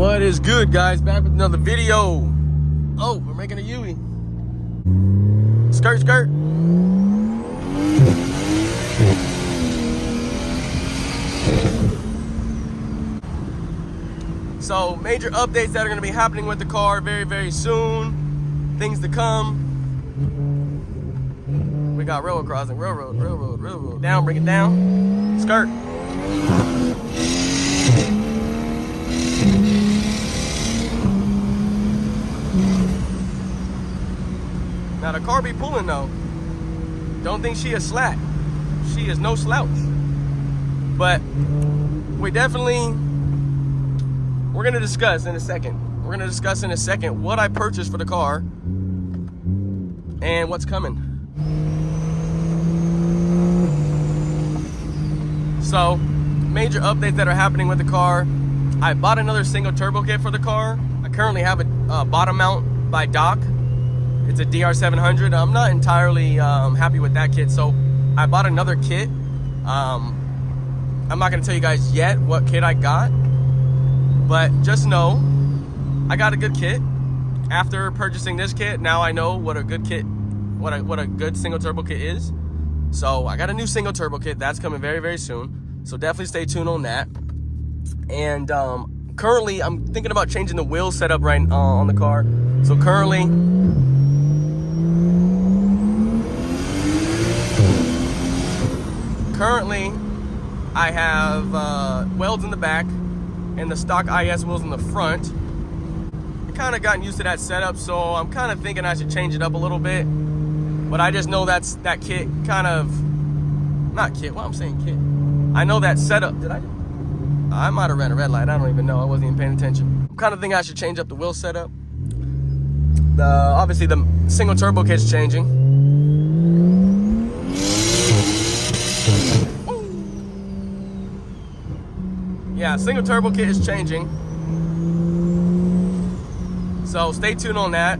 What is good, guys? Back with another video. Oh, we're making a Yui. Skirt, skirt. So, major updates that are going to be happening with the car very, very soon. Things to come. We got railroad crossing, railroad. Down, bring it down. Skirt. Now the car be pulling though. Don't think she is slack. She is no slouch. But we're gonna discuss in a second. We're gonna discuss in a second what I purchased for the car and what's coming. So, major updates that are happening with the car. I bought another single turbo kit for the car. I currently have a bottom mount by Doc. It's a DR700. I'm not entirely happy with that kit, so I bought another kit. I'm not gonna tell you guys yet what kit I got, but just know I got a good kit. After purchasing this kit, now I know what a good kit, what a good single turbo kit is. So I got a new single turbo kit that's coming very, very soon. So definitely stay tuned on that. And currently, I'm thinking about changing the wheel setup right on the car. So currently, I have welds in the back and the stock IS wheels in the front. I kind of gotten used to that setup, so I'm kind of thinking I should change it up a little bit. But I just know that kit kind of, not kit, well, I'm saying kit. I know that setup, I might have ran a red light, I don't even know, I wasn't even paying attention. I'm kind of thinking I should change up the wheel setup. Obviously the single turbo kit's changing. Yeah, single turbo kit is changing. So stay tuned on that.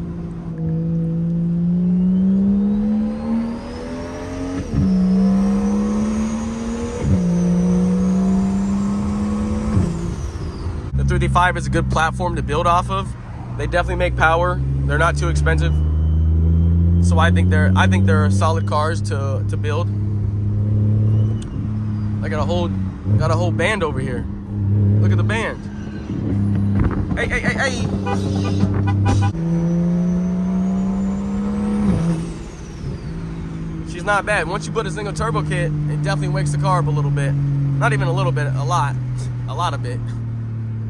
The 3D5 is a good platform to build off of. They definitely make power. They're not too expensive. So I think they're solid cars to build. I got a whole band over here. Look at the band. Hey, hey, hey, hey. She's not bad. Once you put a single turbo kit, it definitely wakes the car up a little bit. Not even a little bit, a lot of it.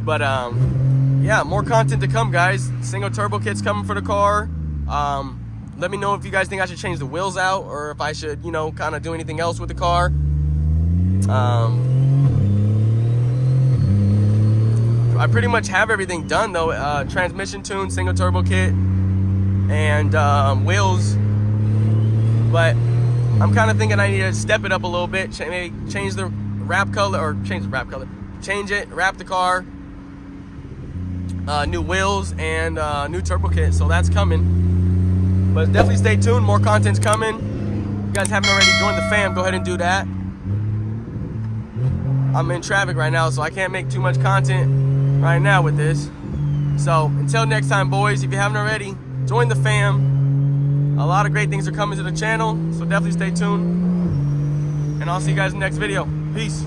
But yeah, more content to come, guys. Single turbo kit's coming for the car. Let me know if you guys think I should change the wheels out or if I should, kind of do anything else with the car. I pretty much have everything done though. Transmission tune, single turbo kit, and wheels. But I'm kind of thinking I need to step it up a little bit. Maybe change the wrap color, or change the wrap color. Change it, wrap the car. New wheels and new turbo kit. So that's coming. But definitely stay tuned. More content's coming. If you guys haven't already joined the fam, go ahead and do that. I'm in traffic right now, so I can't make too much content right now with this. So until next time, boys, if you haven't already, join the fam. A lot of great things are coming to the channel, so definitely stay tuned. And I'll see you guys in the next video. Peace.